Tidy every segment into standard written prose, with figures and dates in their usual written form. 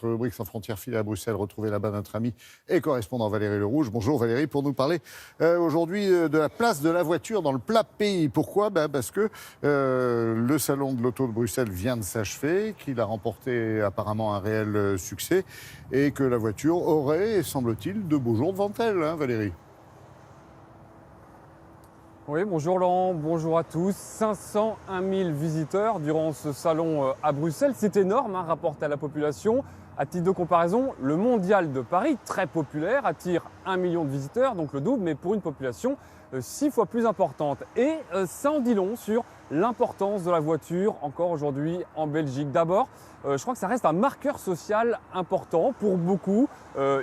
Rubrique sans frontières filée à Bruxelles, retrouver là-bas notre ami et correspondant Valérie Lerouge. Bonjour Valérie, pour nous parler aujourd'hui de la place de la voiture dans le plat pays. Pourquoi ? Parce que le salon de l'auto de Bruxelles vient de s'achever, qu'il a remporté apparemment un réel succès et que la voiture aurait, semble-t-il, de beaux jours devant elle, hein, Valérie. Oui, bonjour Laurent, bonjour à tous. 501 000 visiteurs durant ce salon à Bruxelles, c'est énorme, hein, rapporté à la population. À titre de comparaison, le Mondial de Paris, très populaire, attire 1 million de visiteurs, donc le double, mais pour une population 6 fois plus importante. Et ça en dit long sur l'importance de la voiture encore aujourd'hui en Belgique. D'abord, je crois que ça reste un marqueur social important pour beaucoup.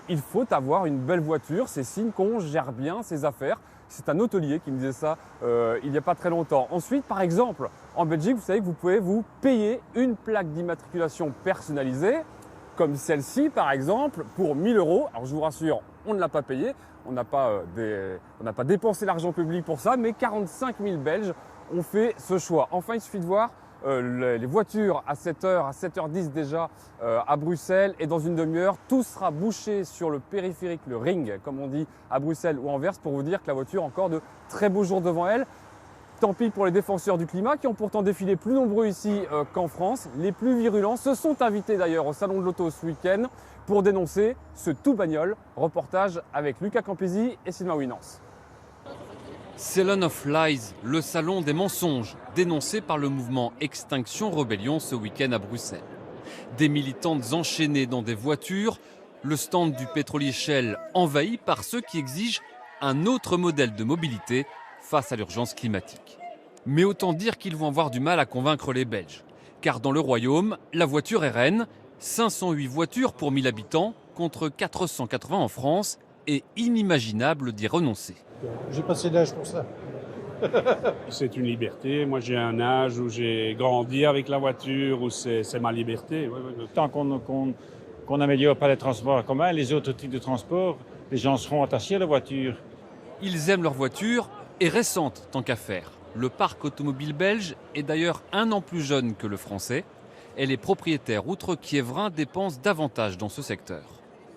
Il faut avoir une belle voiture, c'est signe qu'on gère bien ses affaires. C'est un hôtelier qui me disait ça il n'y a pas très longtemps. Ensuite, par exemple, en Belgique, vous savez que vous pouvez vous payer une plaque d'immatriculation personnalisée, comme celle-ci par exemple, pour 1 000 €. Alors je vous rassure, on ne l'a pas payé, on n'a pas dépensé l'argent public pour ça, mais 45 000 Belges ont fait ce choix. Enfin, il suffit de voir les voitures à 7h, à 7h10 déjà à Bruxelles, et dans une demi-heure, tout sera bouché sur le périphérique, le ring, comme on dit à Bruxelles ou Anvers, pour vous dire que la voiture a encore de très beaux jours devant elle. Tant pis pour les défenseurs du climat qui ont pourtant défilé plus nombreux ici qu'en France. Les plus virulents se sont invités d'ailleurs au Salon de l'Auto ce week-end pour dénoncer ce tout bagnole. Reportage avec Lucas Campisi et Sylvain Winans. Salon of Lies, le salon des mensonges, dénoncé par le mouvement Extinction Rebellion ce week-end à Bruxelles. Des militantes enchaînées dans des voitures, le stand du pétrolier Shell envahi par ceux qui exigent un autre modèle de mobilité face à l'urgence climatique. Mais autant dire qu'ils vont avoir du mal à convaincre les Belges. Car dans le Royaume, la voiture est reine, 508 voitures pour 1000 habitants contre 480 en France, et inimaginable d'y renoncer. J'ai passé l'âge pour ça. C'est une liberté. Moi, j'ai un âge où j'ai grandi avec la voiture, où c'est ma liberté. Ouais. Tant qu'on n'améliore pas les transports en commun, les autres types de transport, les gens seront attachés à la voiture. Ils aiment leur voiture, et récente tant qu'à faire. Le parc automobile belge est d'ailleurs 1 an plus jeune que le français, et les propriétaires outre-quiévrains dépensent davantage dans ce secteur.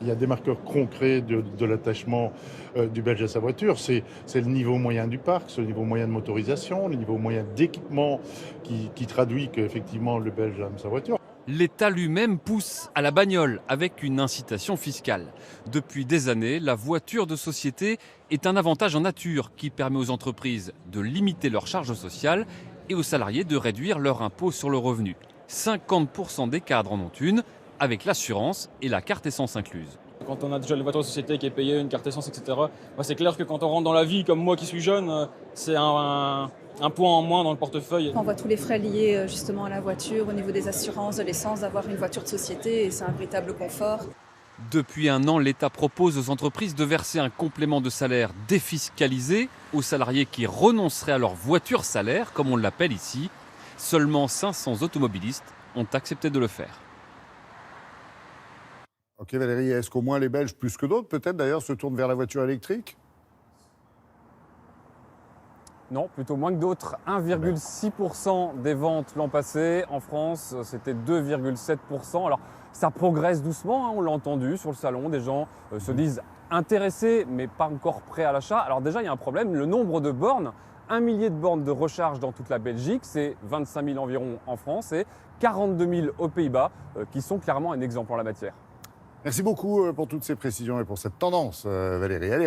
Il y a des marqueurs concrets de l'attachement du Belge à sa voiture. C'est le niveau moyen du parc, c'est le niveau moyen de motorisation, le niveau moyen d'équipement qui traduit qu'effectivement le Belge aime sa voiture. L'État lui-même pousse à la bagnole avec une incitation fiscale. Depuis des années, la voiture de société est un avantage en nature qui permet aux entreprises de limiter leurs charges sociales et aux salariés de réduire leur impôt sur le revenu. 50% des cadres en ont une, avec l'assurance et la carte essence incluse. Quand on a déjà une voiture de société qui est payée, une carte essence, etc., c'est clair que quand on rentre dans la vie, comme moi qui suis jeune, c'est un point en moins dans le portefeuille. On voit tous les frais liés justement à la voiture, au niveau des assurances, de l'essence, d'avoir une voiture de société, et c'est un véritable confort. Depuis 1 an, l'État propose aux entreprises de verser un complément de salaire défiscalisé aux salariés qui renonceraient à leur voiture salaire, comme on l'appelle ici. Seulement 500 automobilistes ont accepté de le faire. Ok Valérie, est-ce qu'au moins les Belges, plus que d'autres, peut-être d'ailleurs, se tournent vers la voiture électrique ? Non, plutôt moins que d'autres. 1,6% des ventes l'an passé. En France, c'était 2,7%. Alors, ça progresse doucement, hein, on l'a entendu sur le salon. Des gens se disent intéressés, mais pas encore prêts à l'achat. Alors déjà, il y a un problème, le nombre de bornes. 1 millier de bornes de recharge dans toute la Belgique, c'est 25 000 environ en France et 42 000 aux Pays-Bas, qui sont clairement un exemple en la matière. Merci beaucoup pour toutes ces précisions et pour cette tendance, Valérie. Allez,